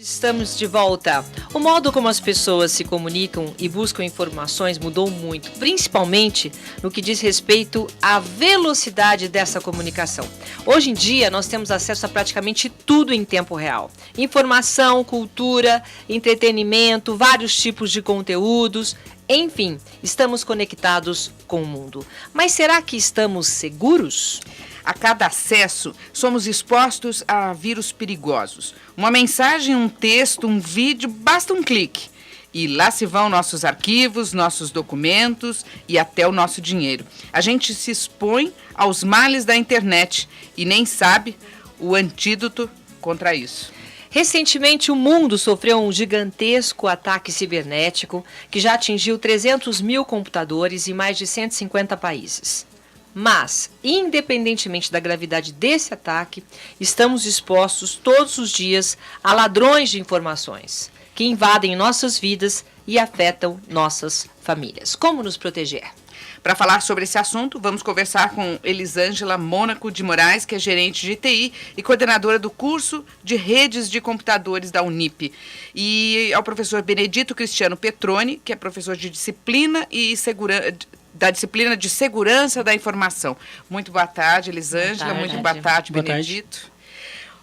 Estamos de volta. O modo como as pessoas se comunicam e buscam informações mudou muito, principalmente no que diz respeito à velocidade dessa comunicação. Hoje em dia, nós temos acesso a praticamente tudo em tempo real. Informação, cultura, entretenimento, vários tipos de conteúdos, enfim, estamos conectados com o mundo. Mas será que estamos seguros? A cada acesso, somos expostos a vírus perigosos. Uma mensagem, um texto, um vídeo, basta um clique. E lá se vão nossos arquivos, nossos documentos e até o nosso dinheiro. A gente se expõe aos males da internet e nem sabe o antídoto contra isso. Recentemente, o mundo sofreu um gigantesco ataque cibernético que já atingiu 300 mil computadores em mais de 150 países. Mas, independentemente da gravidade desse ataque, estamos expostos todos os dias a ladrões de informações que invadem nossas vidas e afetam nossas famílias. Como nos proteger? Para falar sobre esse assunto, vamos conversar com Elisângela Mônaco de Moraes, que é gerente de TI e coordenadora do curso de redes de computadores da Unip. E ao professor Benedito Cristiano Petroni, que é professor de disciplina e da disciplina de segurança da informação. Muito boa tarde, Elisângela. Muito boa tarde, Benedito.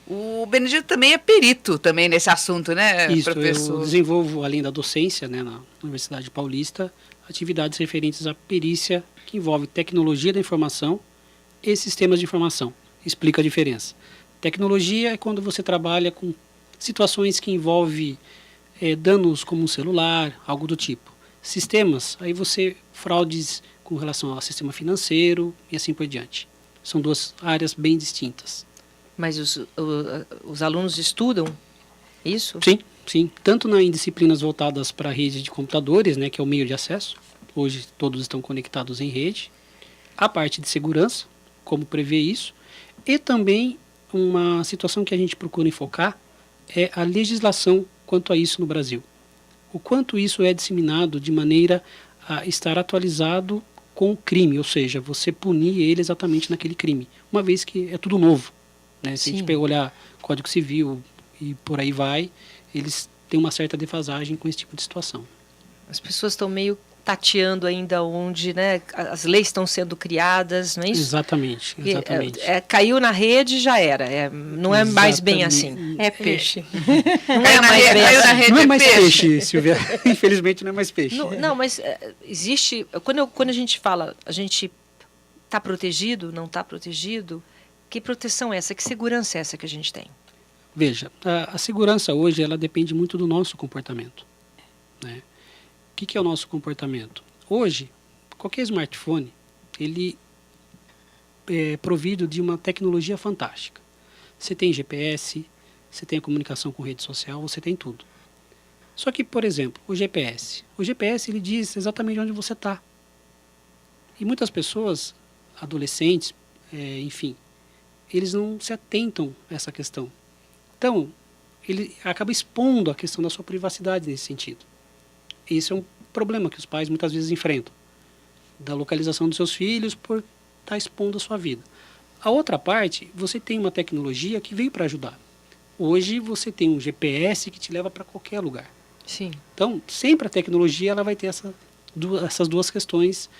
O Benedito também é perito também nesse assunto, né, Isso, professor? Eu desenvolvo, além da docência, né, na Universidade Paulista, atividades referentes à perícia que envolve tecnologia da informação e sistemas de informação. Explica a diferença. Tecnologia é quando você trabalha com situações que envolvem danos como um celular, algo do tipo. Sistemas, aí você fraudes com relação ao sistema financeiro e assim por diante. São duas áreas bem distintas. Mas os alunos estudam isso? Sim, sim. Tanto em disciplinas voltadas para a rede de computadores, né, que é o meio de acesso. Hoje todos estão conectados em rede. A parte de segurança, como prever isso. E também uma situação que a gente procura enfocar é a legislação quanto a isso no Brasil. O quanto isso é disseminado de maneira a estar atualizado com o crime, ou seja, você punir ele exatamente naquele crime, uma vez que é tudo novo. Né? Se a gente olhar Código Civil e por aí vai, eles têm uma certa defasagem com esse tipo de situação. As pessoas estão meio tateando ainda onde, né, as leis estão sendo criadas, não é isso? Exatamente, exatamente. Caiu na rede, já era. Não é mais bem assim. É peixe. Não é mais bem assim. Não é mais peixe, Silvia. Infelizmente não é mais peixe. Não, mas existe... Quando a gente fala, a gente está protegido, não está protegido, que proteção é essa? Que segurança é essa que a gente tem? Veja, a segurança hoje ela depende muito do nosso comportamento. Né? O que é o nosso comportamento? Hoje, qualquer smartphone, ele é provido de uma tecnologia fantástica. Você tem GPS, você tem a comunicação com rede social, você tem tudo. Só que, por exemplo, o GPS ele diz exatamente onde você está. E muitas pessoas, adolescentes, enfim, eles não se atentam a essa questão. Então, ele acaba expondo a questão da sua privacidade nesse sentido. Esse é um problema que os pais muitas vezes enfrentam, da localização dos seus filhos por estar expondo a sua vida. A outra parte, você tem uma tecnologia que veio para ajudar. Hoje você tem um GPS que te leva para qualquer lugar. Sim. Então, sempre a tecnologia ela vai ter essas duas questões,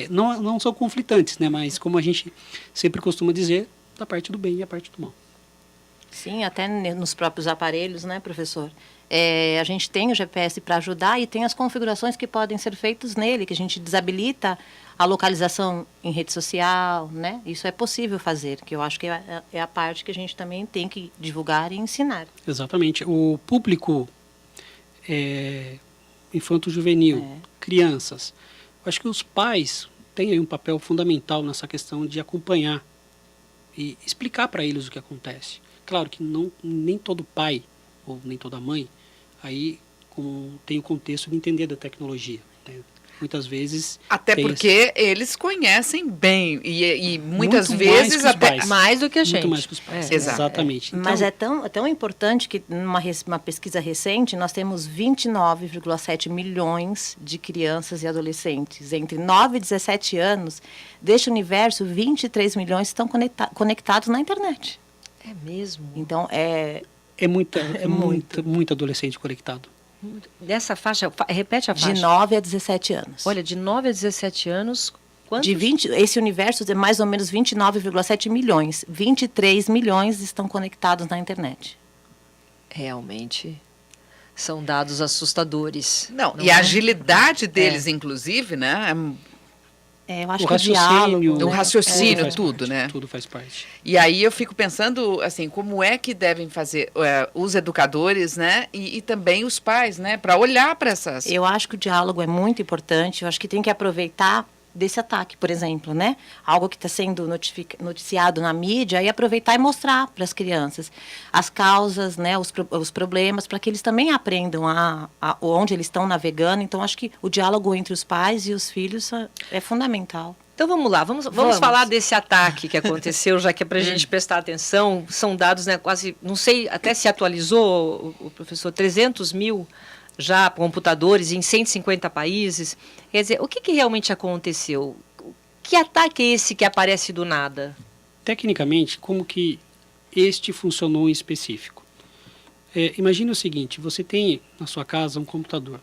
não são conflitantes, né? Mas como a gente sempre costuma dizer, da parte do bem e a parte do mal. Sim, até nos próprios aparelhos, né, professor? A gente tem o GPS para ajudar e tem as configurações que podem ser feitas nele, que a gente desabilita a localização em rede social, né? Isso é possível fazer, que eu acho que é a parte que a gente também tem que divulgar e ensinar. Exatamente. O público infanto-juvenil, crianças, eu acho que os pais têm aí um papel fundamental nessa questão de acompanhar e explicar para eles o que acontece. Claro que nem todo pai ou nem toda mãe aí tem o contexto de entender da tecnologia. Né? Muitas vezes... Até porque eles conhecem bem e muitas vezes até mais do que a gente. Muito mais que os pais. Exatamente. Então, mas é tão importante que numa pesquisa recente nós temos 29,7 milhões de crianças e adolescentes. Entre 9 e 17 anos, deste universo, 23 milhões estão conectados na internet. É mesmo? Então, muito adolescente conectado. Dessa faixa, repete a faixa. De 9 a 17 anos. Olha, de 9 a 17 anos, quantos? Esse universo é mais ou menos 29,7 milhões. 23 milhões estão conectados na internet. Realmente, são dados assustadores. Não, não e é? a agilidade deles, inclusive, né? Eu acho que o diálogo... O raciocínio, faz tudo, parte, né? Tudo faz parte. E aí eu fico pensando, assim, como é que devem fazer os educadores, né? E também os pais, né? Para olhar para essas... Eu acho que o diálogo é muito importante. Eu acho que tem que aproveitar desse ataque, por exemplo, né? Algo que está sendo noticiado na mídia e aproveitar e mostrar para as crianças as causas, né? Os problemas, para que eles também aprendam onde eles estão navegando. Então, acho que o diálogo entre os pais e os filhos é fundamental. Então vamos lá, vamos falar desse ataque que aconteceu, já que é para a gente prestar atenção. São dados, né, quase, não sei, até se atualizou, o professor, 300 mil já computadores em 150 países. Quer dizer, o que realmente aconteceu? Que ataque é esse que aparece do nada? Tecnicamente, como que este funcionou em específico? Imagine o seguinte, você tem na sua casa um computador.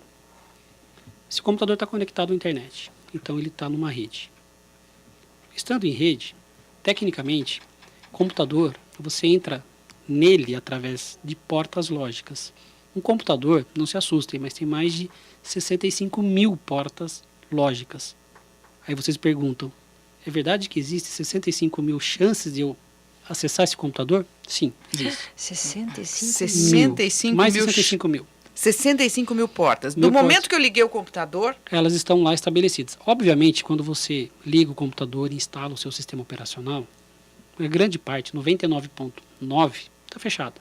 Esse computador está conectado à internet, então ele está numa rede. Estando em rede, tecnicamente, computador, você entra nele através de portas lógicas. Um computador, não se assustem, mas tem mais de 65 mil portas lógicas. Aí vocês perguntam, é verdade que existe 65 mil chances de eu acessar esse computador? Sim, existe. 65 mais de mil. 65 mil. 65 mil portas. Mil Do momento portas. que eu liguei o computador... Elas estão lá estabelecidas. Obviamente, quando você liga o computador e instala o seu sistema operacional, a grande parte, 99,9%, está fechada.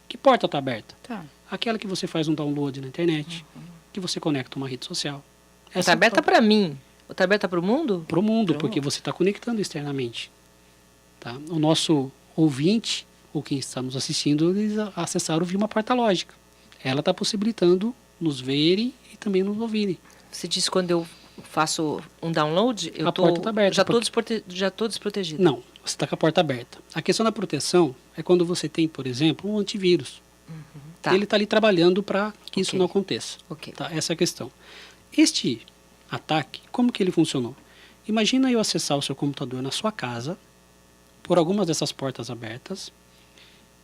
Que porta está aberta? Tá. Aquela que você faz um download na internet, que você conecta uma rede social. Está aberta para mim? Está aberta para o mundo? Para o mundo, porque você está conectando externamente. Tá? O nosso ouvinte, ou quem está nos assistindo, eles acessaram via uma porta lógica. Ela está possibilitando nos verem e também nos ouvirem. Você diz quando eu faço um download, eu porta tá aberta, já estou desprotegida. Não, você está com a porta aberta. A questão da proteção é quando você tem, por exemplo, um antivírus. Tá. Ele está ali trabalhando para que isso Ok. não aconteça. Ok. Tá? Essa é a questão. Este ataque, como que ele funcionou? Imagina eu acessar o seu computador na sua casa, por algumas dessas portas abertas,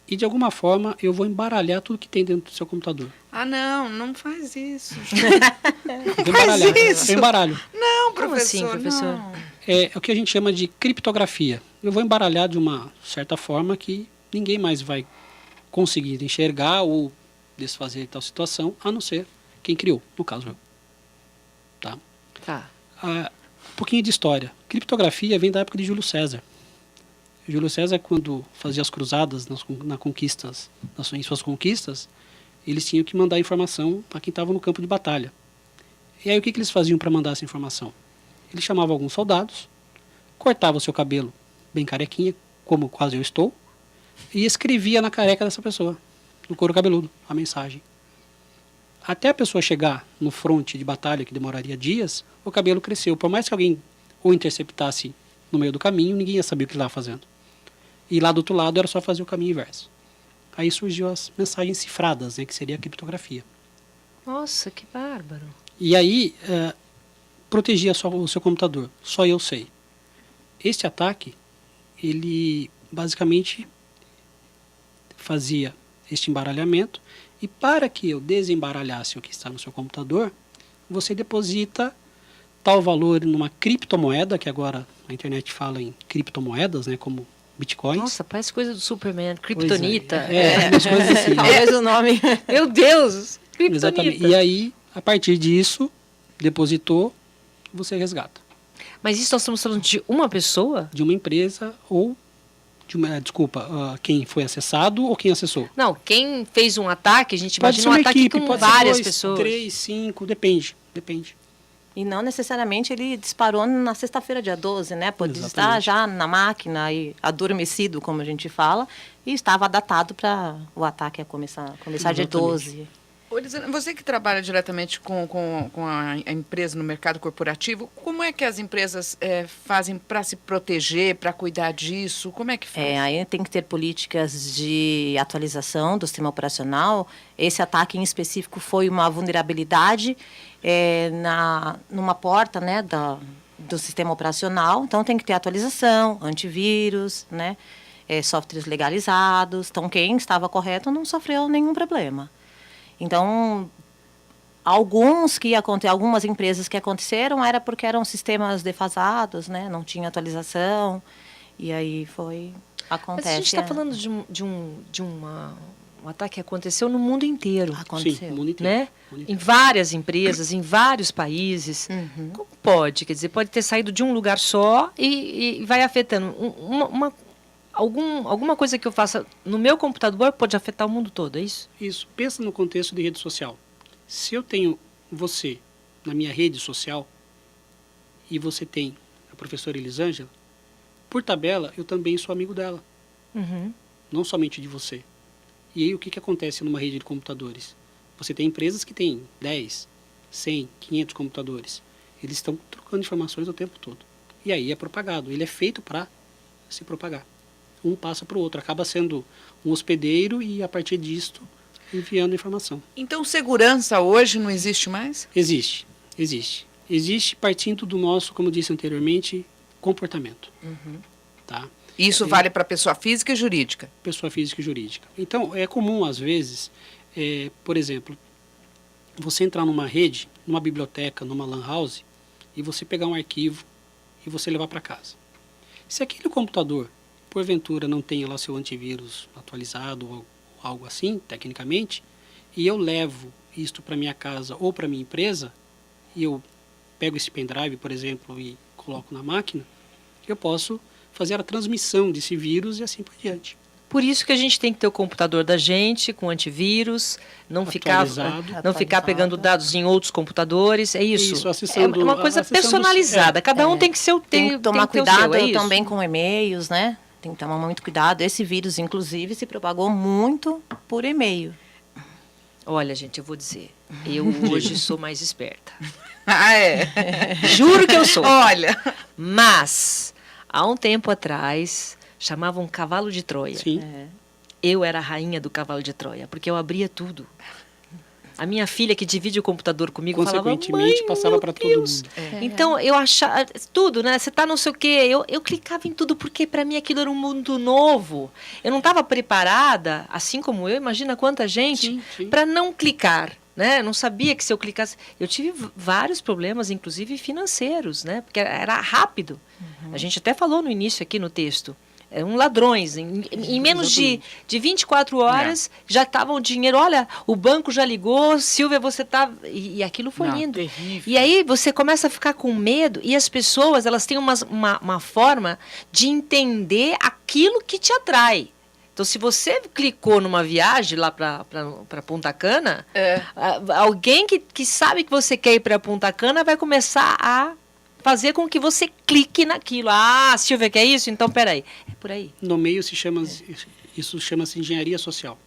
e de alguma forma eu vou embaralhar tudo que tem dentro do seu computador. Ah, não faz isso. Eu vou embaralhar. isso. Eu embaralho. Não, Como assim, professor? não. É o que a gente chama de criptografia. Eu vou embaralhar de uma certa forma que ninguém mais vai conseguir enxergar ou desfazer tal situação, a não ser quem criou, no caso eu. Tá? Tá. Um pouquinho de história. Criptografia vem da época de Júlio César. Júlio César, quando fazia as cruzadas em suas conquistas, eles tinham que mandar informação para quem estava no campo de batalha. E aí o que eles faziam para mandar essa informação? Eles chamavam alguns soldados, cortavam o seu cabelo bem carequinha, como quase eu estou, e escrevia na careca dessa pessoa, no couro cabeludo, a mensagem. Até a pessoa chegar no fronte de batalha, que demoraria dias, o cabelo cresceu. Por mais que alguém o interceptasse no meio do caminho, ninguém ia saber o que ele estava fazendo. E lá do outro lado era só fazer o caminho inverso. Aí surgiu as mensagens cifradas, né, que seria a criptografia. Nossa, que bárbaro. E aí, protegia só o seu computador. Só eu sei. Este ataque, ele basicamente fazia este embaralhamento. E para que eu desembaralhasse o que está no seu computador, você deposita tal valor numa criptomoeda, que agora a internet fala em criptomoedas, né, como Bitcoins. Nossa, parece coisa do Superman, Kryptonita. Umas coisas assim. Talvez o nome... Meu Deus, Kryptonita. Exatamente. E aí, a partir disso, depositou, você resgata. Mas isso nós estamos falando de uma pessoa? De uma empresa ou de uma, quem foi acessado ou quem acessou. Não, quem fez um ataque, a gente Pode imagina ser um uma ataque equipe, com pode várias ser 2, pessoas. 3, 5, depende. E não necessariamente ele disparou na sexta-feira, dia 12, né? Pode Exatamente. estar já na máquina e adormecido, como a gente fala, e estava datado para o ataque começar dia Exatamente. 12. Ô, Elisângela, você que trabalha diretamente com a empresa no mercado corporativo, como é que as empresas fazem para se proteger, para cuidar disso? Como é que faz? Aí tem que ter políticas de atualização do sistema operacional. Esse ataque em específico foi uma vulnerabilidade numa porta, né, do sistema operacional. Então tem que ter atualização, antivírus, né, softwares legalizados. Então quem estava correto não sofreu nenhum problema. Então, algumas empresas que aconteceram era porque eram sistemas defasados, né? Não tinha atualização, e aí acontece. Mas a gente está falando de um ataque que aconteceu no mundo inteiro. Aconteceu. Sim, no mundo inteiro. Né? Em várias empresas, em vários países. Uhum. Como pode? Quer dizer, pode ter saído de um lugar só e vai afetando. Alguma coisa que eu faça no meu computador pode afetar o mundo todo, é isso? Isso. Pensa no contexto de rede social. Se eu tenho você na minha rede social e você tem a professora Elisângela, por tabela, eu também sou amigo dela. Uhum. Não somente de você. E aí o que acontece numa rede de computadores? Você tem empresas que têm 10, 100, 500 computadores. Eles estão trocando informações o tempo todo. E aí é propagado. Ele é feito para se propagar. Um passa para o outro. Acaba sendo um hospedeiro e, a partir disto, enviando informação. Então, segurança hoje não existe mais? Existe. Existe partindo do nosso, como disse anteriormente, comportamento. Tá? Isso vale para pessoa física e jurídica? Pessoa física e jurídica. Então, é comum, às vezes, por exemplo, você entrar numa rede, numa biblioteca, numa lan house, e você pegar um arquivo e você levar para casa. Se aquele computador, porventura, não tenha lá seu antivírus atualizado ou algo assim, tecnicamente, e eu levo isto para minha casa ou para minha empresa, e eu pego esse pendrive, por exemplo, e coloco na máquina, eu posso fazer a transmissão desse vírus e assim por diante. Por isso que a gente tem que ter o computador da gente com antivírus, não ficar pegando dados em outros computadores, é isso? Isso, acessando, é uma coisa personalizada, cada um tem que ser tem que tomar cuidado é também com e-mails, né? Tem que tomar muito cuidado. Esse vírus, inclusive, se propagou muito por e-mail. Olha, gente, eu vou dizer, eu hoje sou mais esperta. Ah, é? Juro que eu sou. Olha. Mas, há um tempo atrás, chamavam cavalo de Troia. Sim. Eu era a rainha do cavalo de Troia, porque eu abria tudo. A minha filha, que divide o computador comigo, falava, consequentemente, passava para todo mundo. Então, eu achava... Tudo, né? Você tá não sei o quê. Eu clicava em tudo, porque para mim aquilo era um mundo novo. Eu não estava preparada, assim como eu, imagina quanta gente, para não clicar. Né? Eu não sabia que se eu clicasse... Eu tive vários problemas, inclusive financeiros, né? Porque era rápido. A gente até falou no início aqui no texto. Eram ladrões. Em menos de 24 horas já estava o dinheiro. Olha, o banco já ligou, Silvia, você está... E aquilo foi lindo. Terrível. E aí você começa a ficar com medo e as pessoas elas têm uma forma de entender aquilo que te atrai. Então, se você clicou numa viagem lá para Punta Cana, alguém que sabe que você quer ir para Punta Cana vai começar a fazer com que você clique naquilo. Ah, Silvia, quer isso? Então, peraí. É por aí. No meio isso chama-se engenharia social.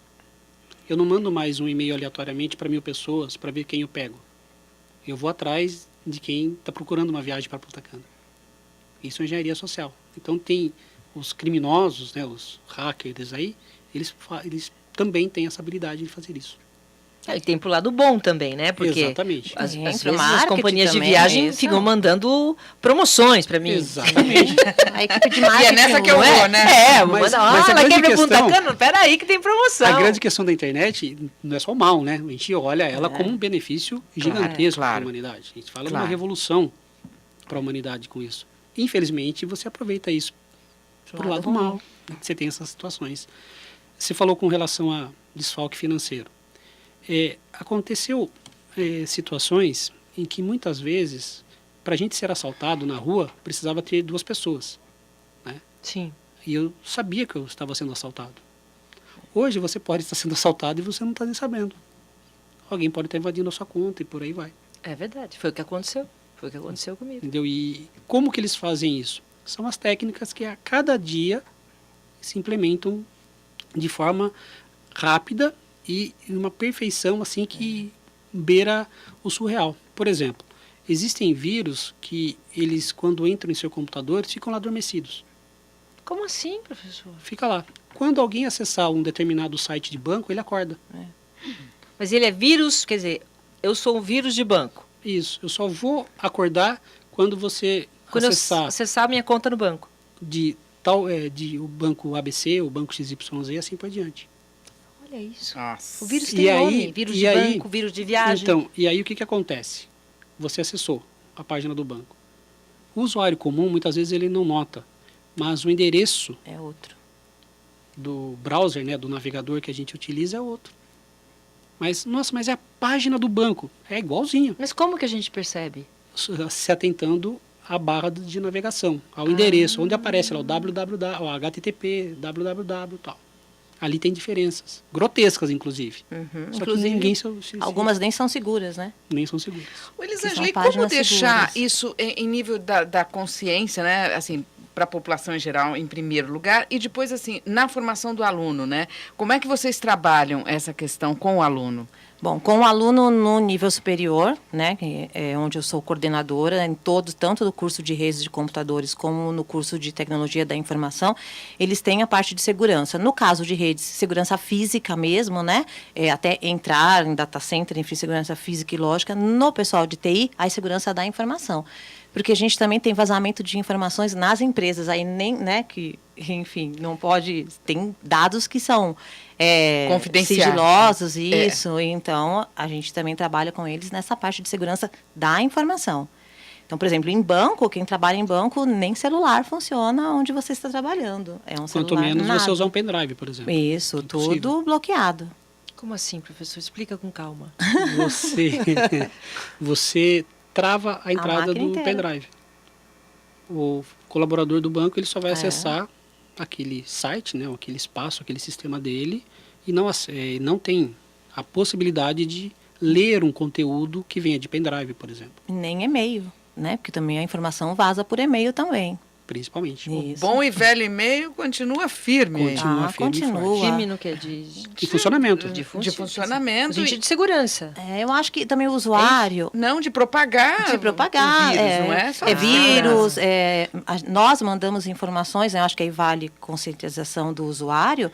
Eu não mando mais um e-mail aleatoriamente para 1000 pessoas para ver quem eu pego. Eu vou atrás de quem está procurando uma viagem para Punta Cana. Isso é engenharia social. Então, tem os criminosos, né, os hackers aí, eles também têm essa habilidade de fazer isso. E tem pro lado bom também, né? Porque exatamente. Às vezes marketing as companhias de também, viagem ficam mandando promoções para mim. Exatamente. A equipe de marketing, E é nessa que eu vou, né? Vou Mas mandar, a ela grande quer ver Punta questão- Cana? Peraí que tem promoção. A grande questão da internet não é só o mal, né? A gente olha ela como um benefício gigantesco para a claro. humanidade. A gente fala de Claro. uma revolução para a humanidade com isso. Infelizmente, você aproveita isso para o lado mal. Você tem essas situações. Você falou com relação a desfalque financeiro. Aconteceu situações em que muitas vezes, para a gente ser assaltado na rua, precisava ter 2 pessoas. Né? Sim. E eu sabia que eu estava sendo assaltado. Hoje você pode estar sendo assaltado e você não está nem sabendo. Alguém pode estar invadindo a sua conta e por aí vai. É verdade. Foi o que aconteceu. Foi o que aconteceu comigo. Entendeu? E como que eles fazem isso? São as técnicas que a cada dia se implementam de forma rápida e uma perfeição assim que beira o surreal. Por exemplo, existem vírus que eles, quando entram em seu computador, eles ficam lá adormecidos. Como assim, professor? Fica lá. Quando alguém acessar um determinado site de banco, ele acorda. Mas ele é vírus, quer dizer, eu sou um vírus de banco. Isso. Eu só vou acordar quando você Quando acessar eu acessar a minha conta no banco. de o banco ABC, o banco XYZ e assim por diante. Olha isso. Nossa. O vírus E tem aí- nome. Vírus e de aí- banco, vírus de viagem. Então, e aí o que acontece? Você acessou a página do banco. O usuário comum, muitas vezes, ele não nota, mas o endereço É outro. do browser, né, do navegador que a gente utiliza é outro. Mas, nossa, mas é a página do banco. É igualzinho, Mas como que a gente percebe? se atentando à barra de navegação, ao endereço, onde aparece lá o www, o HTTP, www e tal. Ali tem diferenças, grotescas, inclusive. Só Inclusive, que ninguém algumas nem são seguras, né? nem são seguras. O são Elisângela, e como páginas deixar seguras. isso em nível da consciência, né? Assim, para a população em geral, em primeiro lugar, e depois, assim, na formação do aluno, né? Como é que vocês trabalham essa questão com o aluno? Bom, com o aluno no nível superior, né, que é onde eu sou coordenadora em todos, tanto do curso de redes de computadores como no curso de tecnologia da informação, eles têm a parte de segurança. No caso de redes, segurança física mesmo, né, até entrar em data center, enfim, segurança física e lógica. No pessoal de TI, a segurança da informação. Porque a gente também tem vazamento de informações nas empresas, aí nem, né, que, enfim, não pode, tem dados que são Confidenciais. sigilosos, isso, então a gente também trabalha com eles nessa parte de segurança da informação. Então, por exemplo, em banco, quem trabalha em banco, nem celular funciona onde você está trabalhando. É um Quanto celular, menos nada. você usar um pendrive, por exemplo. Isso, Impossível. tudo bloqueado. Como assim, professor? Explica com calma. Você trava a entrada máquina do inteira. pendrive. O colaborador do banco ele só vai acessar aquele site, né, aquele espaço, aquele sistema dele e não tem a possibilidade de ler um conteúdo que venha de pendrive, por exemplo, Nem e-mail, né? Porque também a informação vaza por e-mail também. principalmente. Isso. Bom e velho e-mail continua firme. Continua firme e continua. forte. Firme no que? De funcionamento. De funcionamento. No sentido de segurança. Eu acho que também o usuário... Não, de propagar. De propagar, o vírus, não é? Só de vírus, segurança. nós mandamos informações, né, eu acho que aí vale conscientização do usuário,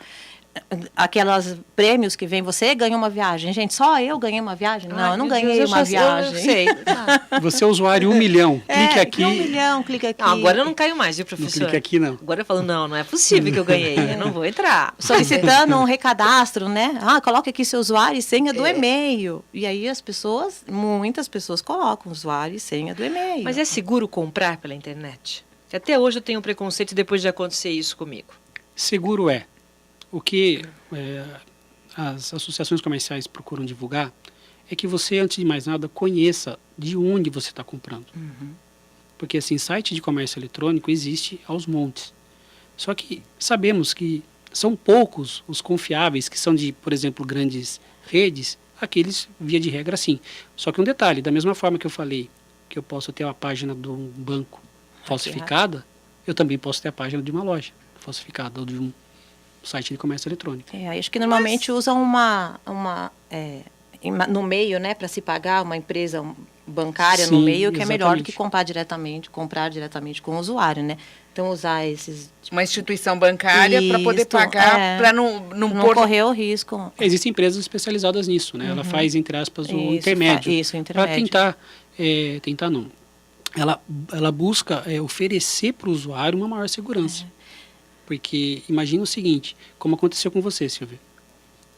aquelas prêmios que vem, você ganha uma viagem. Gente, só eu ganhei uma viagem? Não, Ai, eu não meu ganhei Deus, uma eu viagem. sei. Você é usuário 1 milhão. Clique aqui. 1 milhão, clica aqui. Não, agora eu não caio mais, viu, Não professor? clique aqui, não. Agora eu falo, não é possível que eu ganhei, eu não vou entrar. Solicitando um recadastro, né? Coloque aqui seu usuário e senha do e-mail. E aí muitas pessoas colocam usuário e senha do e-mail. Mas é seguro comprar pela internet? Até hoje eu tenho preconceito depois de acontecer isso comigo. Seguro é. O que as associações comerciais procuram divulgar é que você, antes de mais nada, conheça de onde você está comprando. Porque, assim, site de comércio eletrônico existe aos montes. Só que sabemos que são poucos os confiáveis, que são de, por exemplo, grandes redes, aqueles, via de regra, sim. Só que um detalhe, da mesma forma que eu falei que eu posso ter uma página de um banco falsificada, eu também posso ter a página de uma loja falsificada ou de um site de comércio eletrônico. Acho que normalmente usam no meio, né, para se pagar uma empresa bancária no Sim, meio, que é melhor do exatamente. que comprar diretamente com o usuário, né? Então usar esses Uma instituição bancária para poder Isto, pagar, para não não pôr... correr o risco. Existem empresas especializadas nisso, né? Ela faz, entre aspas, o Isso, intermédio. isso, o Para intermédio. tentar não. Ela busca oferecer para o usuário uma maior segurança. Porque imagina o seguinte, como aconteceu com você, Silvia.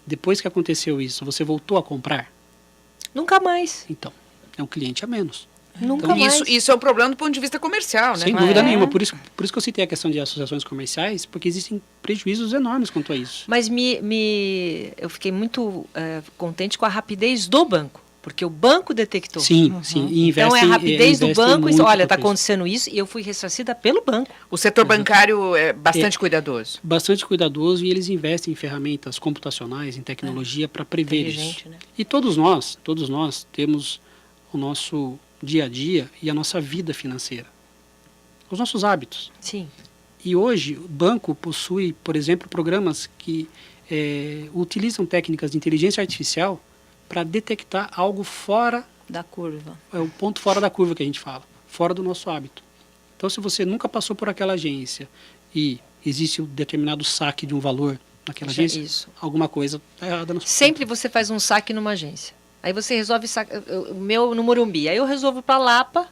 Depois que aconteceu isso, você voltou a comprar? Nunca mais. Então, é um cliente a menos. Nunca Então, mais. Isso é um problema do ponto de vista comercial, né? Sem dúvida nenhuma. Por isso que eu citei a questão de associações comerciais, porque existem prejuízos enormes quanto a isso. Mas eu fiquei muito contente com a rapidez do banco. Porque o banco detectou. Sim, sim. E Então é a investem- rapidez do investem banco. muito Olha, está quanto a isso. acontecendo isso e eu fui ressarcida pelo banco. O setor bancário é bastante cuidadoso. Bastante cuidadoso, e eles investem em ferramentas computacionais, em tecnologia para prever isso. Inteligente, né? E todos nós temos o nosso dia a dia e a nossa vida financeira, os nossos hábitos. Sim. E hoje o banco possui, por exemplo, programas que utilizam técnicas de inteligência artificial para detectar algo fora, Da curva. é o ponto fora da curva que a gente fala, fora do nosso hábito. Então, se você nunca passou por aquela agência e existe um determinado saque de um valor naquela agência, Isso. alguma coisa está errada na sua Sempre você faz um saque numa agência. Aí você resolve o meu no Morumbi. Aí eu resolvo para Lapa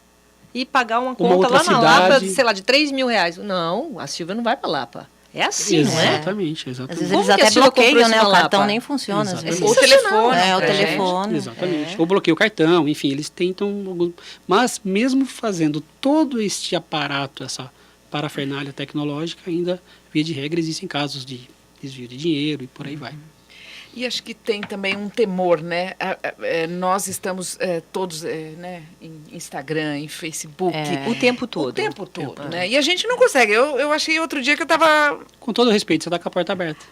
e pagar uma conta outra lá na Lapa, cidade. sei lá, de R$ 3.000. Não, a Silvia não vai para Lapa. É assim, não é? Exatamente, Às exatamente. vezes Como eles que a até Silvia comprou bloqueiam, isso né? na O cartão Lapa? nem funciona. Às vezes. O telefone. É, o pra gente. telefone. Exatamente. Ou bloqueia o cartão, enfim, eles tentam. Mas mesmo fazendo todo este aparato, essa parafernália tecnológica, ainda, via de regra, existem casos de desvio de dinheiro e por aí vai. E acho que tem também um temor, né? Nós estamos todos né, em Instagram, em Facebook. O tempo todo. O tempo todo, né? E a gente não consegue. Eu achei outro dia que eu estava... Com todo respeito, você está com a porta aberta.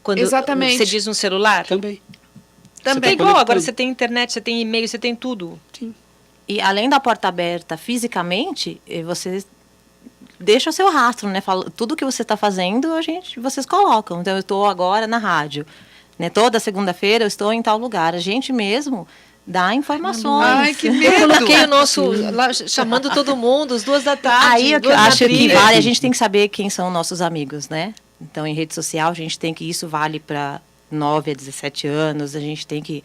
Quando Exatamente. você diz no celular? Também. Também. tá Igual, agora conectando. você tem internet, você tem e-mail, você tem tudo. Sim. E além da porta aberta fisicamente, você deixa o seu rastro, né? Tudo que você está fazendo, vocês colocam. Então, eu estou agora na rádio, né? Toda segunda-feira eu estou em tal lugar. A gente mesmo dá informações. Ai, que Eu medo! coloquei o nosso, lá, chamando todo mundo, às 2h. Aí eu 2 da acho que trilha. vale, a gente tem que saber quem são nossos amigos, né? Então, em rede social, a gente tem que, isso vale para 9 a 17 anos, a gente tem que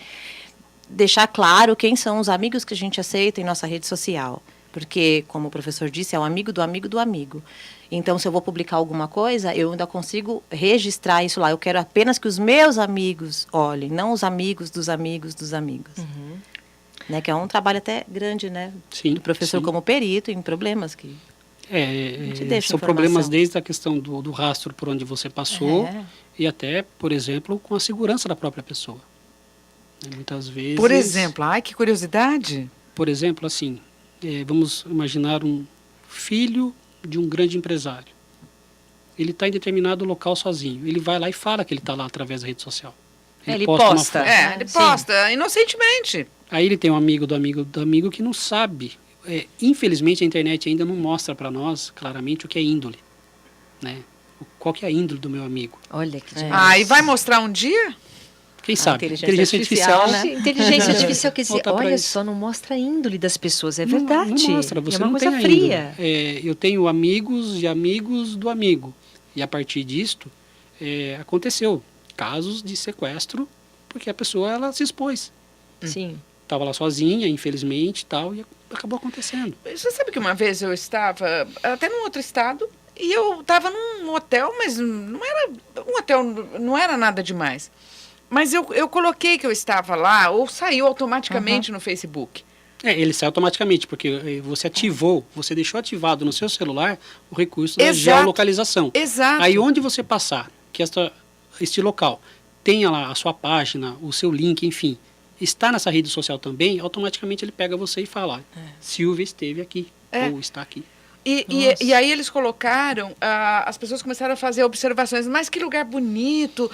deixar claro quem são os amigos que a gente aceita em nossa rede social. Porque, como o professor disse, é o amigo do amigo do amigo. Então, se eu vou publicar alguma coisa, eu ainda consigo registrar isso lá. Eu quero apenas que os meus amigos olhem, não os amigos dos amigos dos amigos. Né? Que é um trabalho até grande, né? Sim, Do professor sim. como perito em problemas que... te deixa São informação. problemas desde a questão do rastro por onde você passou e até, por exemplo, com a segurança da própria pessoa. Muitas vezes... Por exemplo, ai, que curiosidade. Por exemplo, assim, vamos imaginar um filho de um grande empresário. Ele está em determinado local sozinho. Ele vai lá e fala que ele está lá através da rede social. Ele uma posta. foto. Ele Sim. posta inocentemente. Aí ele tem um amigo do amigo do amigo que não sabe. Infelizmente, a internet ainda não mostra para nós claramente o que é índole. Né? Qual que é a índole do meu amigo. Olha que demais. Ah, e vai mostrar um dia? Quem sabe? inteligência artificial, né? Inteligência artificial quer dizer, Voltar pra olha isso. só, não mostra a índole das pessoas, é Não- verdade. Não mostra, você é uma não coisa tem a fria. índole. Eu tenho amigos e amigos do amigo. E a partir disto, aconteceu casos de sequestro, porque a pessoa ela se expôs. Sim. Estava lá sozinha, infelizmente, tal, e acabou acontecendo. Você sabe que uma vez eu estava até num outro estado e eu estava num hotel, mas não era um hotel, não era nada demais. Mas eu coloquei que eu estava lá, ou saiu automaticamente no Facebook. Ele sai automaticamente, porque você ativou, você deixou ativado no seu celular o recurso da Exato. geolocalização. Exato. Aí onde você passar, que este local tenha lá a sua página, o seu link, enfim, está nessa rede social também, automaticamente ele pega você e fala, Silvia esteve aqui, ou está aqui. E aí eles colocaram, as pessoas começaram a fazer observações, mas que lugar bonito,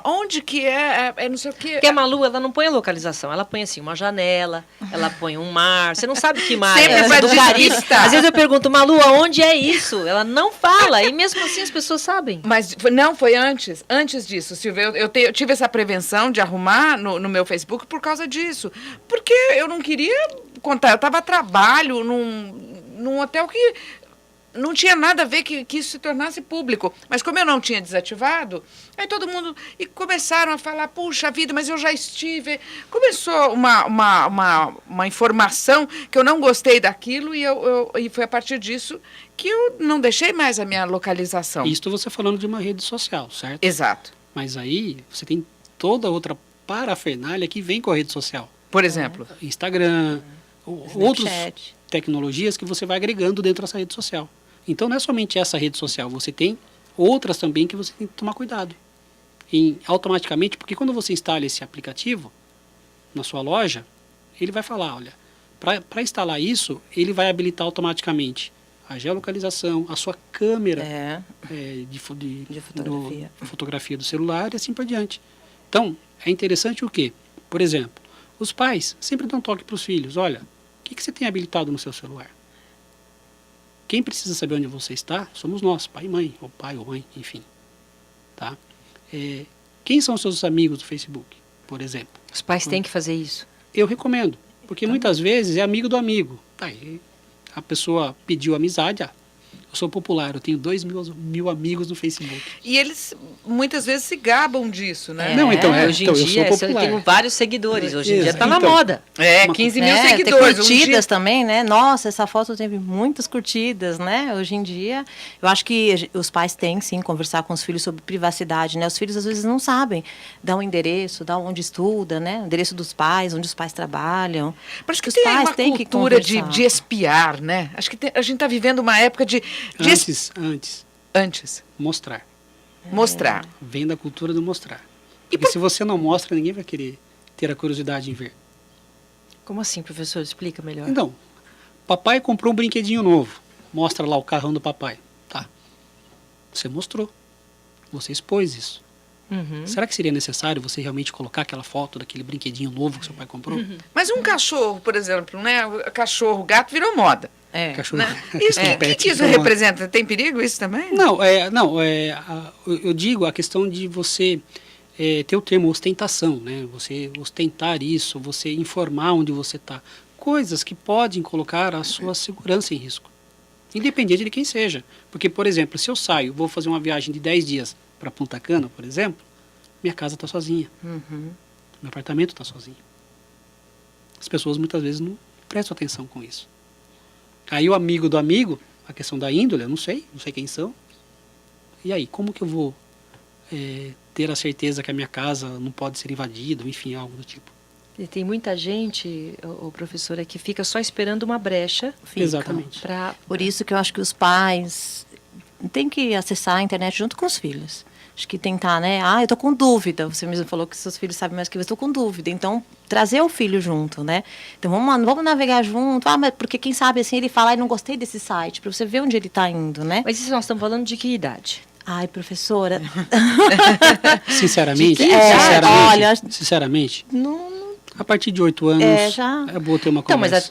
onde que é não sei o quê. Porque a Malu, ela não põe a localização, ela põe assim, uma janela, ela põe um mar, você não sabe que mar Sempre é, vai do Caribe. despistar. Às vezes eu pergunto, Malu, aonde é isso? Ela não fala, e mesmo assim as pessoas sabem. Mas não, foi antes disso, Silvia. Eu tive essa prevenção de arrumar no meu Facebook por causa disso. Porque eu não queria contar, eu estava a trabalho num hotel que não tinha nada a ver que isso se tornasse público. Mas como eu não tinha desativado, aí todo mundo... E começaram a falar, puxa vida, mas eu já estive... Começou uma informação que eu não gostei daquilo e foi a partir disso que eu não deixei mais a minha localização. Isto você falando de uma rede social, certo? Exato. Mas aí você tem toda outra parafernália que vem com a rede social. Por exemplo. Instagram, outras Snapchat. tecnologias que você vai agregando dentro dessa rede social. Então não é somente essa rede social, você tem outras também que você tem que tomar cuidado. Automaticamente, porque quando você instala esse aplicativo na sua loja, ele vai falar, olha, para instalar isso, ele vai habilitar automaticamente a geolocalização, a sua câmera de fotografia. fotografia do celular e assim por diante. Então, é interessante o quê? Por exemplo, os pais sempre dão toque para os filhos, olha, o que você tem habilitado no seu celular? Quem precisa saber onde você está somos nós, pai e mãe, ou pai ou mãe, enfim. Tá? Quem são os seus amigos do Facebook, por exemplo? Os pais têm que fazer isso. Eu recomendo, porque muitas vezes é amigo do amigo. Aí a pessoa pediu amizade, eu sou popular, eu tenho 2.000 amigos no Facebook. E eles muitas vezes se gabam disso, né? Não, então, hoje em então, eu dia sou popular. eu tenho vários seguidores. Hoje em dia tá na Então, moda. 15 mil Ter seguidores. curtidas também, né? Nossa, essa foto teve muitas curtidas, né? Hoje em dia, eu acho que os pais têm, sim, conversar com os filhos sobre privacidade, né? Os filhos, às vezes, não sabem dar um endereço, dar onde estuda, né? O endereço dos pais, onde os pais trabalham. Acho que Os tem pais uma têm que cultura de conversar. espiar, né? Acho que a gente está vivendo uma época de Antes, mostrar. mostrar. Vem da cultura do mostrar. Porque se você não mostra, ninguém vai querer ter a curiosidade em ver. Como assim, professor? Explica melhor. Então, papai comprou um brinquedinho novo. Mostra lá o carrão do papai. Tá. Você mostrou. Você expôs isso. Uhum. Será que seria necessário você realmente colocar aquela foto daquele brinquedinho novo que seu pai comprou? Mas um cachorro, por exemplo, né? Cachorro, gato virou moda. Cachorro, Né? a Isso, questão do o que, pet que isso virou moda. representa? Tem perigo isso também? Não, eu digo a questão de você ter o termo ostentação, né? Você ostentar isso, você informar onde você está. Coisas que podem colocar a sua segurança em risco. Independente de quem seja. Porque, por exemplo, se eu saio, vou fazer uma viagem de 10 dias para Punta Cana, por exemplo, minha casa está sozinha. Meu apartamento está sozinho. As pessoas muitas vezes não prestam atenção com isso. Aí o amigo do amigo, a questão da índole, eu não sei quem são. E aí, como que eu vou ter a certeza que a minha casa não pode ser invadida, ou enfim, algo do tipo. E tem muita gente, professora, que fica só esperando uma brecha. Exatamente. Por isso que eu acho que os pais têm que acessar a internet junto com os filhos. Acho que tentar, né? Eu tô com dúvida. Você mesmo falou que seus filhos sabem mais que eu estou com dúvida. Então, trazer o filho junto, né? Então, vamos navegar junto. Mas porque quem sabe, assim, ele fala, não gostei desse site, para você ver onde ele está indo, né? Mas isso nós estamos falando de que idade? Ai, professora... Sinceramente, sinceramente, Não, a partir de 8 anos já. é boa ter uma Então, conversa. mas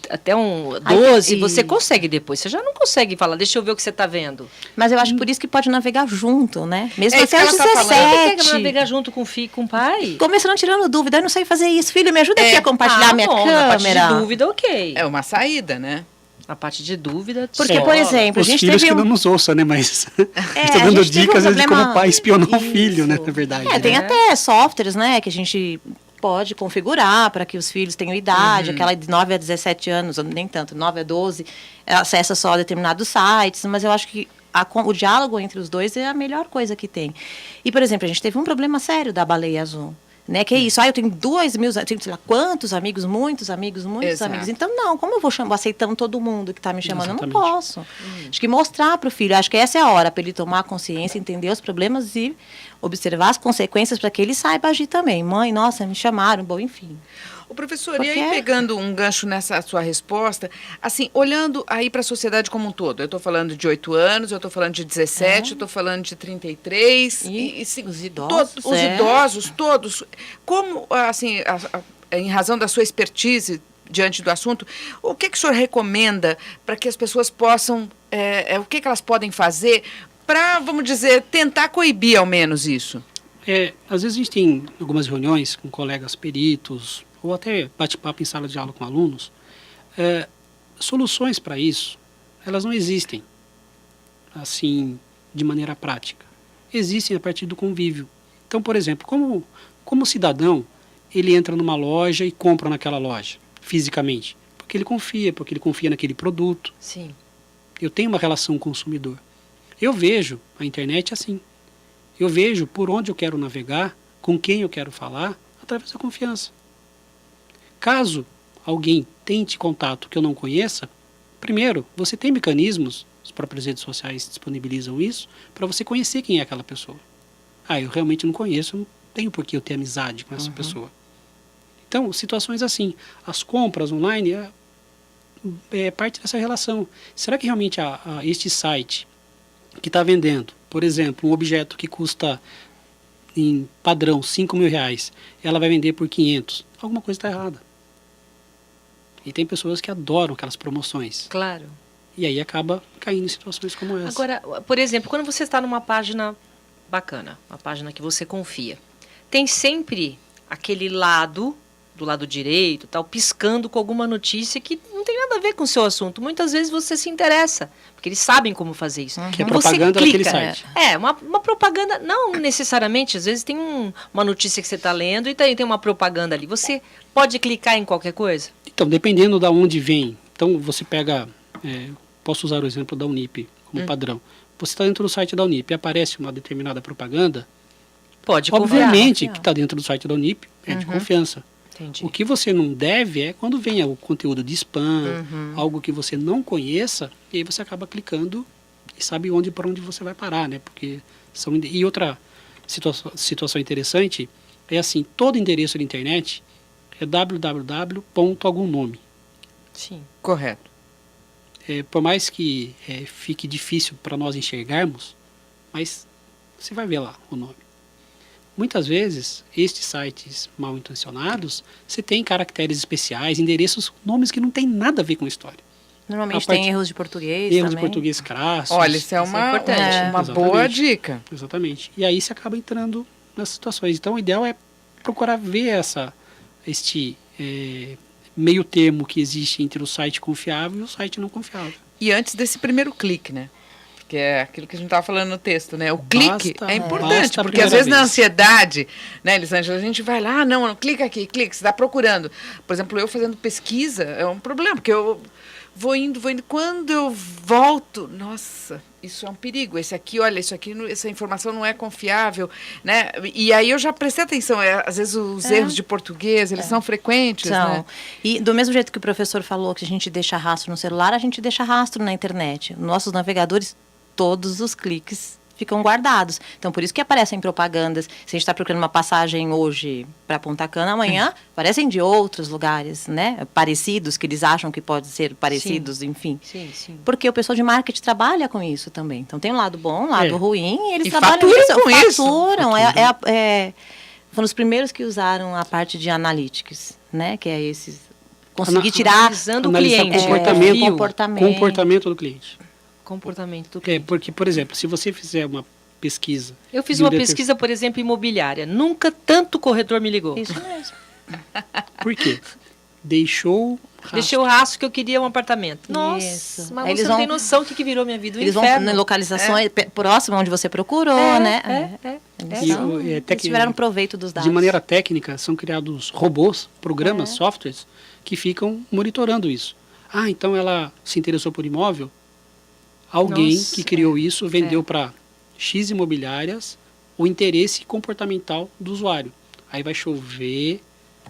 até um 12, e- você consegue depois. Você já não consegue falar, deixa eu ver o que você está vendo. mas eu acho por isso que pode navegar junto, né? Mesmo É isso até que os ela tá falando. Você quer 17. navegar junto com o pai? Começando tirando dúvida, eu não sei fazer isso. Filho, me ajuda aqui a compartilhar minha bom, na parte câmera. de dúvida, ok. É uma saída, né? A parte de dúvida... Porque, só. por exemplo, a Os gente filhos teve que não nos ouçam, né? Mas a estou dando gente teve dicas um de como problema- o pai espionou o filho, né? Isso. Na verdade. Tem né? até softwares, né, que a gente pode configurar para que os filhos tenham idade, aquela de 9 a 17 anos, ou nem tanto, 9 a 12, acessa só determinados sites, mas eu acho que o diálogo entre os dois é a melhor coisa que tem. E, por exemplo, a gente teve um problema sério da baleia azul. Né? Que é isso, eu tenho 2.000, tenho sei lá quantos amigos, muitos amigos. Exato. Então, não, como eu vou aceitando todo mundo que está me chamando? Exatamente. Eu não posso. Acho que mostrar para o filho, acho que essa é a hora para ele tomar consciência, entender os problemas e observar as consequências para que ele saiba agir também. Mãe, nossa, me chamaram, bom, enfim. O professor, Porque- e aí pegando um gancho nessa sua resposta, assim, olhando aí para a sociedade como um todo, eu estou falando de 8 anos, eu estou falando de 17, eu estou falando de 33, Os idosos, os idosos todos, como, assim, em razão da sua expertise diante do assunto, o que o senhor recomenda para que as pessoas possam, o que elas podem fazer para, vamos dizer, tentar coibir ao menos isso? Às vezes a gente tem algumas reuniões com colegas peritos, ou até bate-papo em sala de aula com alunos. Soluções para isso, elas não existem assim de maneira prática. Existem a partir do convívio. Então, por exemplo, como cidadão, ele entra numa loja e compra naquela loja, fisicamente. Porque ele confia naquele produto. Sim. Eu tenho uma relação consumidor. Eu vejo a internet assim. Eu vejo por onde eu quero navegar, com quem eu quero falar, através da confiança. Caso alguém tente contato que eu não conheça, primeiro, você tem mecanismos, as próprias redes sociais disponibilizam isso, para você conhecer quem é aquela pessoa. Eu realmente não conheço, eu não tenho por que eu ter amizade com essa pessoa. Então, situações assim. As compras online é parte dessa relação. Será que realmente este site que está vendendo, por exemplo, um objeto que custa em padrão R$5.000, ela vai vender por 500? Alguma coisa está errada. E tem pessoas que adoram aquelas promoções. Claro. E aí acaba caindo em situações como essa. Agora, por exemplo, quando você está numa página bacana, uma página que você confia. Tem sempre aquele lado, do lado direito, tal, piscando com alguma notícia que não tem nada a ver com o seu assunto. Muitas vezes você se interessa, porque eles sabem como fazer isso. Que é Você propaganda clica. daquele site. Uma propaganda, não necessariamente, às vezes tem uma notícia que você está lendo e tem uma propaganda ali. Você pode clicar em qualquer coisa? Então, dependendo da onde vem. Então, você pega, posso usar o exemplo da Unip como padrão. Você está dentro do site da Unip e aparece uma determinada propaganda, Pode confiar. obviamente que está dentro do site da Unip é de confiança. Entendi. O que você não deve é quando venha o conteúdo de spam, algo que você não conheça, e aí você acaba clicando e sabe para onde você vai parar, né? Porque e outra situação interessante é assim, todo endereço da internet é www.algum nome. Sim. Correto. Por mais que fique difícil para nós enxergarmos, mas você vai ver lá o nome. Muitas vezes, estes sites mal intencionados, você tem caracteres especiais, endereços, nomes que não tem nada a ver com a história. Normalmente tem erros de português Erros também. de português crassos. Olha, isso é importante. uma boa dica. Exatamente. E aí você acaba entrando nessas situações. Então, o ideal é procurar ver este meio termo que existe entre o site confiável e o site não confiável. E antes desse primeiro clique, né? Que é aquilo que a gente estava falando no texto, né? O clique é importante, basta a porque às primeira vezes na vez. ansiedade, né, Elisângela, a gente vai lá, não, clica aqui, clica, você está procurando. Por exemplo, eu fazendo pesquisa é um problema, porque eu vou indo, quando eu volto, nossa, isso é um perigo, esse aqui, olha, isso aqui, essa informação não é confiável, né? E aí eu já prestei atenção, às vezes os erros de português, eles são frequentes, né? E do mesmo jeito que o professor falou que a gente deixa rastro no celular, a gente deixa rastro na internet. Nossos navegadores, todos os cliques ficam guardados. Então, por isso que aparecem propagandas. Se a gente está procurando uma passagem hoje para Ponta Cana, amanhã aparecem de outros lugares, né? Parecidos, que eles acham que podem ser parecidos, enfim. Sim, sim. Porque o pessoal de marketing trabalha com isso também. Então, tem um lado bom, um lado ruim, e eles E trabalham faturam com isso. Faturam. Foram os primeiros que usaram a parte de analytics, né? Que é esses... Conseguir tirar... Analisando o Analisar cliente. comportamento do cliente. Comportamento do cliente. Porque, por exemplo, se você fizer uma pesquisa... Eu fiz de um uma pesquisa, por exemplo, imobiliária. Nunca tanto corretor me ligou. Isso mesmo. Por quê? Deixou rastro. Deixei o rastro que eu queria um apartamento. Nossa, Isso. mas Aí você eles não tem vão- noção o que virou minha vida. O Eles inferno. vão em localizações próximas onde você procurou, né? Eles E são- eles eles tiveram proveito dos dados. De maneira técnica, são criados robôs, programas, softwares, que ficam monitorando isso. Ah, então ela se interessou por imóvel? Alguém Nossa, que criou isso vendeu para X imobiliárias o interesse comportamental do usuário. Aí vai chover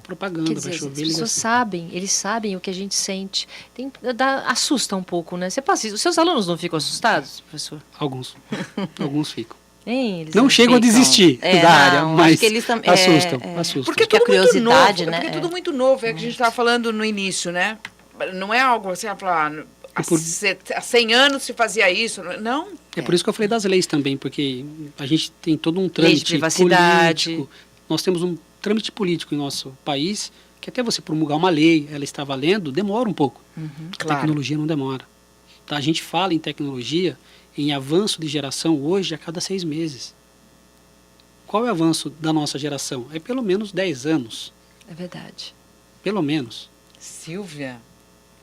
propaganda, Quer vai dizer, as chover pessoas ligação. sabem, eles sabem o que a gente sente. Assusta um pouco, né? Você passa isso. Os seus alunos não ficam assustados, professor? Alguns ficam. Hein, eles Não chegam a ficam. desistir É, da área, não, mas acho que eles também- assustam. é. assustam. Porque é Que a tudo muito curiosidade, novo, né? porque é tudo muito novo, é que a gente estava falando no início, né? Não é algo assim, há 100 anos se fazia isso, não. É por isso que eu falei das leis também, porque a gente tem todo um Lei de trâmite privacidade. político. Nós temos um trâmite político em nosso país, que até você promulgar uma lei, ela está valendo, demora um pouco. A claro. tecnologia não demora. Tá? A gente fala em tecnologia, em avanço de geração hoje a cada 6 meses. Qual é o avanço da nossa geração? É pelo menos 10 anos. É verdade. Pelo menos. Silvia,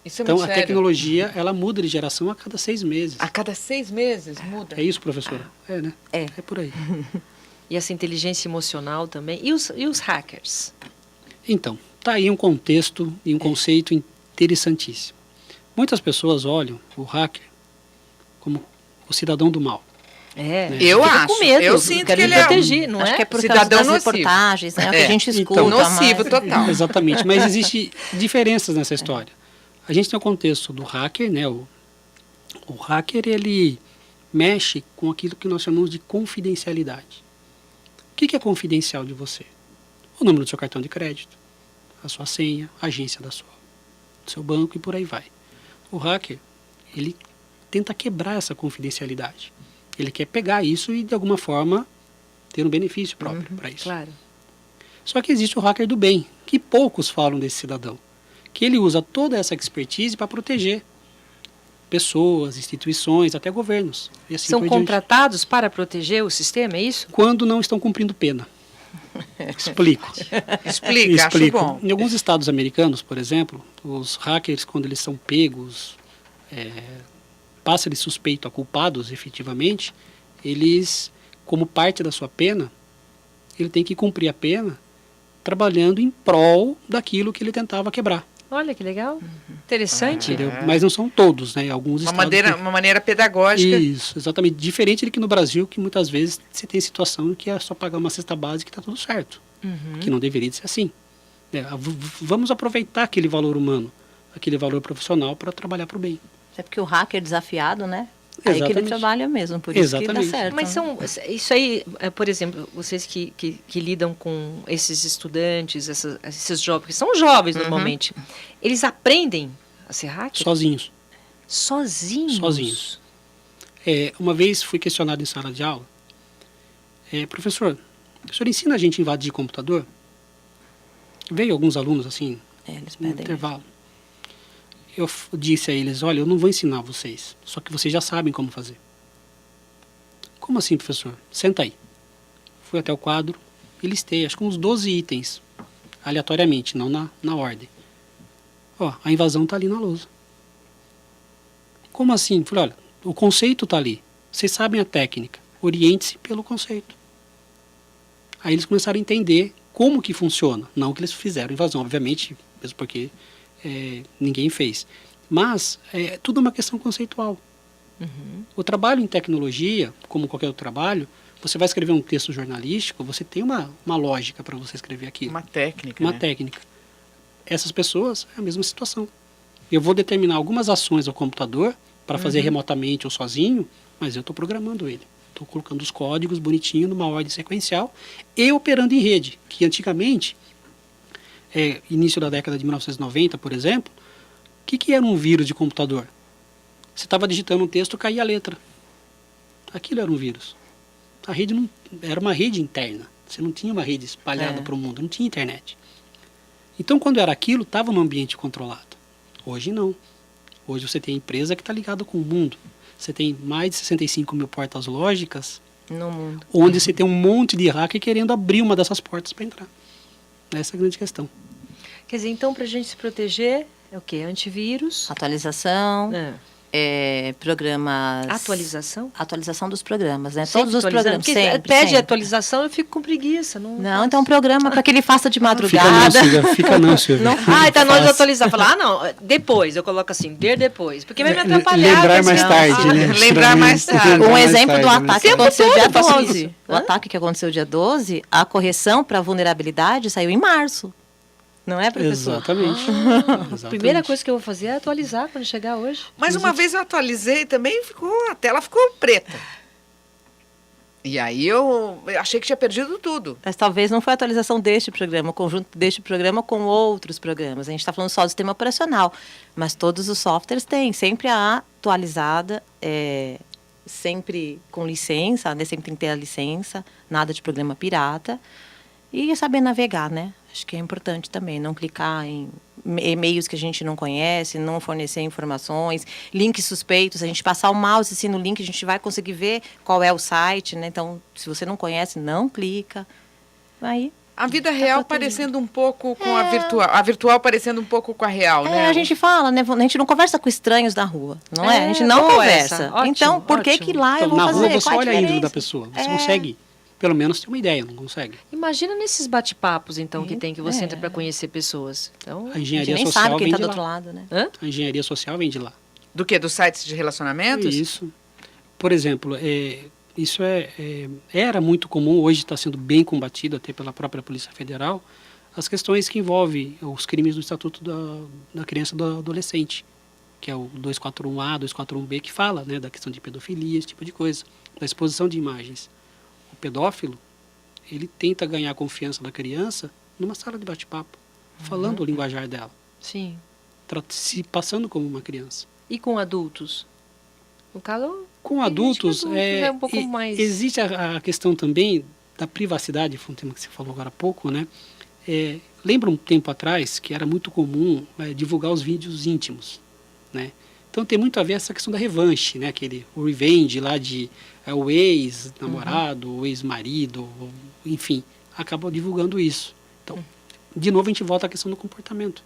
isso é Então muito a sério. tecnologia, ela muda de geração a cada 6 meses. A cada 6 meses muda. É isso, professora? É, né? É. É por aí. E essa inteligência emocional também. E os hackers? Então, tá aí um contexto e um conceito interessantíssimo. Muitas pessoas olham o hacker como o cidadão do mal. Eu Fica acho. com medo. Eu sinto quero que me ele é proteger, não Acho é? que é por Cidadão causa das nocivo. reportagens, né? O que a gente escuta. Então, nocivo mas- total. Exatamente, mas existem diferenças nessa história. A gente tem o contexto do hacker, né? O hacker, ele mexe com aquilo que nós chamamos de confidencialidade. O que é confidencial de você? O número do seu cartão de crédito, a sua senha, a agência do seu banco e por aí vai. O hacker, ele tenta quebrar essa confidencialidade. Ele quer pegar isso e, de alguma forma, ter um benefício próprio para isso. Claro. Só que existe o hacker do bem, que poucos falam desse cidadão. Que ele usa toda essa expertise para proteger pessoas, instituições, até governos. E assim São por diante. contratados para proteger o sistema, é isso? Quando não estão cumprindo pena. Explico. Explica, acho bom. Em alguns estados americanos, por exemplo, os hackers, quando eles são pegos, passa de suspeito a culpados, efetivamente, eles, como parte da sua pena, ele tem que cumprir a pena trabalhando em prol daquilo que ele tentava quebrar. Olha que legal. Interessante. Entendeu? Mas não são todos, né? Alguns estados... Uma maneira pedagógica. Isso, exatamente. Diferente do que no Brasil, que muitas vezes você tem situação que é só pagar uma cesta básica e está tudo certo. Que não deveria ser assim. Vamos aproveitar aquele valor humano, aquele valor profissional para trabalhar para o bem. É porque o hacker desafiado, né? Aí que ele trabalha mesmo, por isso que dá certo. Mas isso aí, por exemplo, vocês que lidam com esses estudantes, esses jovens, que são jovens normalmente, eles aprendem a ser hacker? Sozinhos. Sozinhos? Sozinhos. Uma vez fui questionado em sala de aula, professor, o senhor ensina a gente a invadir computador? Veio alguns alunos assim, Eles no pedem. intervalo. Eu disse a eles, olha, eu não vou ensinar vocês, só que vocês já sabem como fazer. Como assim, professor? Senta aí. Fui até o quadro e listei, acho que uns 12 itens, aleatoriamente, não na ordem. A invasão está ali na lousa. Como assim? Falei, olha, o conceito está ali, vocês sabem a técnica, oriente-se pelo conceito. Aí eles começaram a entender como que funciona, não que eles fizeram invasão, obviamente, mesmo porque... ninguém fez. Mas tudo é uma questão conceitual. O trabalho em tecnologia, como qualquer outro trabalho, você vai escrever um texto jornalístico, você tem uma lógica para você escrever aquilo. Uma técnica. Uma técnica. Essas pessoas é a mesma situação. Eu vou determinar algumas ações ao computador para fazer remotamente ou sozinho, mas eu estou programando ele. Estou colocando os códigos bonitinho numa ordem sequencial e operando em rede, que antigamente... início da década de 1990, por exemplo, o que era um vírus de computador? Você estava digitando um texto, caía a letra. Aquilo era um vírus. A rede não era uma rede interna. Você não tinha uma rede espalhada para o mundo, não tinha internet. Então, quando era aquilo, estava no ambiente controlado. Hoje não. Hoje você tem a empresa que está ligada com o mundo. Você tem mais de 65 mil portas lógicas No mundo. onde você tem um monte de hacker querendo abrir uma dessas portas para entrar. Essa é a grande questão. Quer dizer, então, para a gente se proteger, é o quê? Antivírus? Atualização, programas... Atualização? Atualização dos programas, né? Sempre Todos os atualizando? programas, Porque sempre, pede sempre. atualização, eu fico com preguiça. Não, então um programa para que ele faça de Fica não, madrugada. Silvia. Fica não, Silvia. Tá na hora de Faz. atualizar. Falar, não, depois. Eu coloco assim, ver depois. Porque vai me atrapalhar. Lembrar mais não. tarde, né? Lembrar mais tarde. Lembrar Um mais exemplo do tarde, né? ataque que Tempo aconteceu todo dia eu faço 12. isso. O ataque que aconteceu dia 12, a correção para vulnerabilidade saiu em março. Não é, professor? Exatamente. A Exatamente. primeira coisa que eu vou fazer é atualizar quando chegar hoje. Mas uma vez eu atualizei também, a tela ficou preta. E aí eu achei que tinha perdido tudo. Mas talvez não foi a atualização deste programa, o conjunto deste programa com outros programas. A gente está falando só do sistema operacional, mas todos os softwares têm sempre a atualizada, sempre com licença, né? Sempre tem que ter a licença, nada de programa pirata. E saber navegar, né? Acho que é importante também, não clicar em e-mails que a gente não conhece, não fornecer informações, links suspeitos. A gente passar o mouse assim no link, a gente vai conseguir ver qual é o site, né? Então, se você não conhece, não clica. Aí A vida real parecendo um pouco com a virtual. A virtual parecendo um pouco com a real, né? a gente fala, né? A gente não conversa com estranhos na rua, não é? A gente não boa conversa. essa. Ótimo, Então, por que ótimo. que lá eu Então, vou na fazer? rua você Qual a olha a índole da diferença? pessoa. Você consegue, pelo menos, ter uma ideia, não consegue? Imagina nesses bate-papos, então, que tem que você É. entra para conhecer pessoas. Então, A A gente engenharia nem social sabe quem vem está de do lá. outro lado, né? hã? A engenharia social vem de lá. Do que? Dos sites de relacionamentos? Isso. Por exemplo, isso era muito comum, hoje está sendo bem combatido até pela própria Polícia Federal, as questões que envolvem os crimes do Estatuto da Criança e do Adolescente, que é o 241A, 241B, que fala, né, da questão de pedofilia, esse tipo de coisa, da exposição de imagens. O pedófilo, ele tenta ganhar a confiança da criança numa sala de bate-papo, falando o linguajar dela, Sim. se passando como uma criança. E com adultos? No caso, Com tem adultos, gente que é um pouco mais... existe a questão também da privacidade, foi um tema que você falou agora há pouco, né? Lembra um tempo atrás que era muito comum divulgar os vídeos íntimos, né? Então tem muito a ver essa questão da revanche, né? O revenge lá de o ex-namorado, o ex-marido, enfim, acaba divulgando isso. Então, de novo a gente volta à questão do comportamento.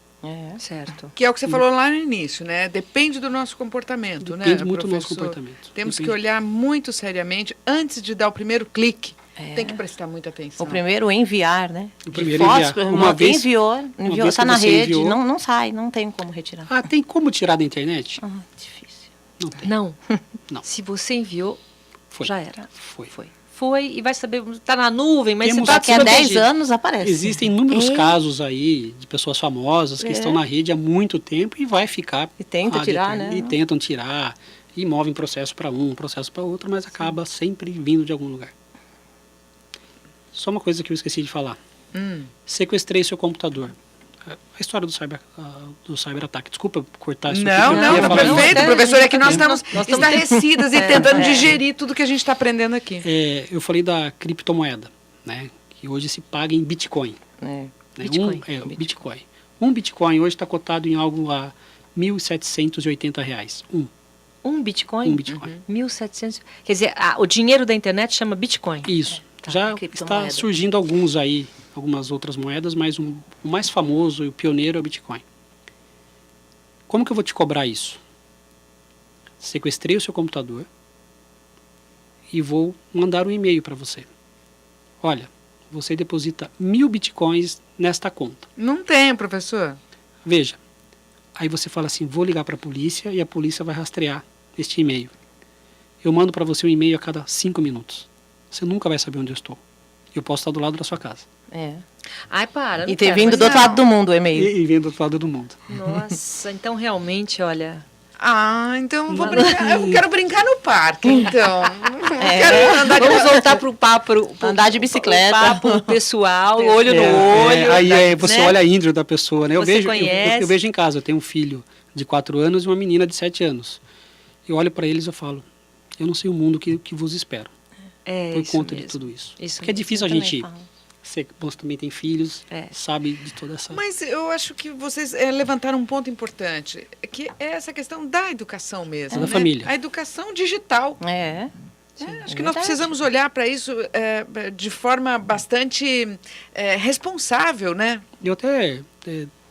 Certo. Que é o que você falou lá no início, né? Depende do nosso comportamento, né? Depende muito do nosso professor? comportamento. Temos Depende. que olhar muito seriamente antes de dar o primeiro clique. Tem que prestar muita atenção. O primeiro enviar, né? O primeiro Fotos, enviar. Uma vez enviou, vez está que na você rede, enviou- não sai, não tem como retirar. Ah, tem como tirar da internet? Difícil. Não tem. Não. Não. Se você enviou, Foi. já era. Foi. Foi e vai saber, está na nuvem, mas Temos você está Daqui a 10 anos aparece. Existem inúmeros casos aí de pessoas famosas que estão na rede há muito tempo e vai ficar... E tenta tirar, né? E tentam tirar, e movem processo para um, processo para outro, mas acaba sempre vindo de algum lugar. Só uma coisa que eu esqueci de falar. Sequestrei seu computador. A história do cyberataque. Desculpa cortar isso aqui. Não, eu não, ia tá falar isso. perfeito, Não, professor. É que nós nós estamos estamos estarrecidas e tentando digerir tudo que a gente está aprendendo aqui. Eu falei da criptomoeda, né? Que hoje se paga em Bitcoin. Né? Bitcoin. Bitcoin. Um Bitcoin hoje está cotado em algo a R$ 1.780. Um Bitcoin? Um Bitcoin. 1.700. Quer dizer, o dinheiro da internet chama Bitcoin. Isso. Tá, Já criptomoeda. está surgindo alguns aí, algumas outras moedas, mas o mais famoso e o pioneiro é o Bitcoin. Como que eu vou te cobrar isso? Sequestrei o seu computador e vou mandar um e-mail para você. Olha, você deposita 1.000 Bitcoins nesta conta. Não tem, professor. Veja, aí você fala assim, vou ligar para a polícia e a polícia vai rastrear este e-mail. Eu mando para você um e-mail a cada 5 minutos. Você nunca vai saber onde eu estou. Eu posso estar do lado da sua casa. Ai, para. não E ter quero, vindo mas do outro não. lado do mundo o e-mail. E vem do outro lado do mundo. Nossa, então realmente, Então vou brincar. Eu quero brincar no parque, então. Quero andar vamos voltar pro papo. Andar de bicicleta. O papo pessoal, olho no olho. Aí você né? olha a índole da pessoa, né? Você conhece. Eu vejo em casa, eu tenho um filho de 4 anos e uma menina de 7 anos. Eu olho para eles e eu falo, eu não sei o mundo que vos espero. Por Isso conta de mesmo. tudo isso. Isso Porque é mesmo. difícil a Eu também gente... falo. Você também tem filhos, É. sabe de toda essa... Mas eu acho que vocês levantaram um ponto importante, que é essa questão da educação mesmo. Da né? família. A educação digital. Acho que nós precisamos olhar para isso de forma bastante responsável, né? Eu até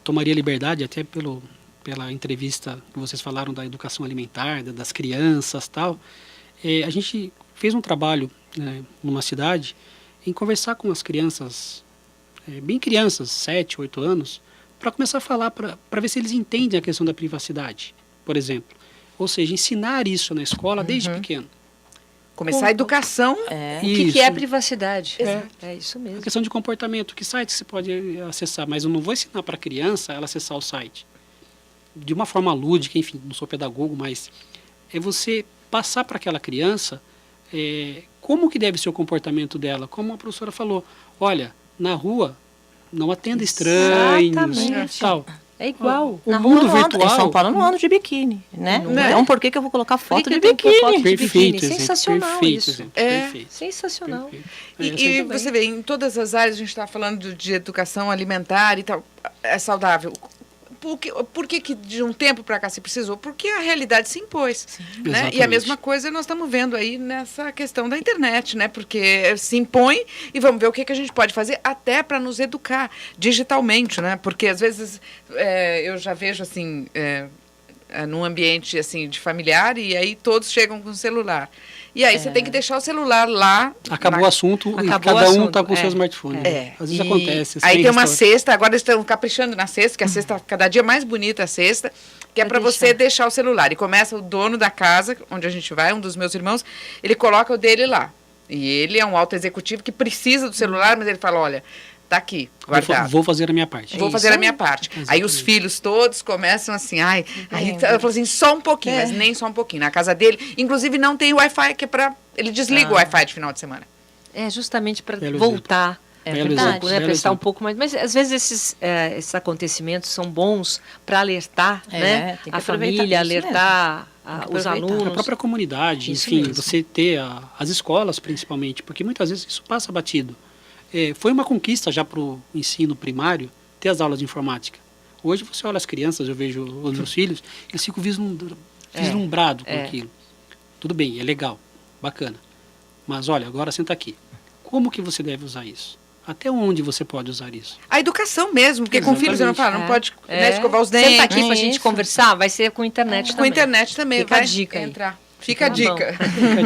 tomaria liberdade, até pela entrevista que vocês falaram da educação alimentar, das crianças e tal. A gente fez um trabalho numa cidade em conversar com as crianças, bem crianças, 7, 8 anos, para começar a falar, para ver se eles entendem a questão da privacidade, por exemplo. Ou seja, ensinar isso na escola desde pequeno. Começar a educação. O que é privacidade? É isso mesmo. A questão de comportamento, que site você pode acessar, mas eu não vou ensinar para a criança ela acessar o site de uma forma lúdica, enfim, não sou pedagogo, mas é você passar para aquela criança como que deve ser o comportamento dela, como a professora falou, olha, na rua não atenda estranhos, Exatamente. tal. É igual. O Na mundo rua, virtual... Em São Paulo não ando de biquíni, né? Não. Então por que eu vou colocar foto Por que de tem que pôr foto biquíni? de Perfeito, biquíni? exemplo, Sensacional perfeito, isso. exemplo, É. perfeito. Sensacional. Perfeito. E você vê, em todas as áreas, a gente está falando de educação alimentar e tal, é saudável. Por que de um tempo para cá se precisou? Porque a realidade se impôs. Né? E a Exatamente. mesma coisa nós estamos vendo aí nessa questão da internet, né? Porque se impõe e vamos ver o que a gente pode fazer até para nos educar digitalmente, né? Porque às vezes eu já vejo assim, num ambiente assim de familiar e aí todos chegam com o celular. E aí você tem que deixar o celular lá. Acabou o assunto e Acabou cada o um assunto, está com o seu smartphone. Às vezes acontece. Aí sem tem uma restaurante. cesta, agora eles estão caprichando na cesta, que a cesta cada dia mais bonita a cesta, que é para você deixar o celular. E começa o dono da casa, onde a gente vai, um dos meus irmãos, ele coloca o dele lá. E ele é um alto executivo que precisa do celular, mas ele fala, olha, tá aqui, guardado. Vou fazer a minha parte. Vou fazer a minha parte. Aí os filhos todos começam assim, aí eu falo assim, só um pouquinho, mas nem só um pouquinho. Na casa dele, inclusive não tem Wi-Fi, que é para ele desliga o Wi-Fi de final de semana. É justamente para Belo voltar. Belo verdade, exemplo, né? belo Prestar um exemplo. pouco mais. Mas às vezes esses acontecimentos são bons para alertar, né? tem que A aproveitar família, isso mesmo. alertar Tem que os aproveitar. alunos. A própria comunidade, Isso enfim, mesmo. você ter as escolas principalmente, porque muitas vezes isso passa batido. Foi uma conquista já para o ensino primário ter as aulas de informática. Hoje você olha as crianças, eu vejo os meus filhos, eles ficam vislumbrado com aquilo. Tudo bem, é legal, bacana. Mas olha, agora senta aqui. Como que você deve usar isso? Até onde você pode usar isso? A educação mesmo, porque com filhos você não fala, não pode escovar os dentes. Senta aqui pra gente conversar, vai ser com internet também. Com internet também, Fica vai a dica aí. entrar. Fica a dica.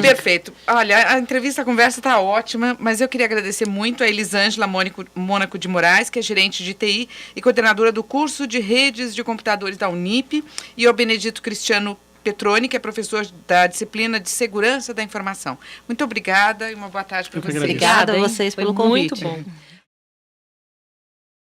Perfeito. Olha, a entrevista, a conversa está ótima, mas eu queria agradecer muito a Elisângela Mônaco de Moraes, que é gerente de TI e coordenadora do curso de redes de computadores da Unip, e ao Benedito Cristiano Petroni, que é professor da disciplina de segurança da informação. Muito obrigada e uma boa tarde para vocês. Obrigada a vocês pelo convite. Muito bom.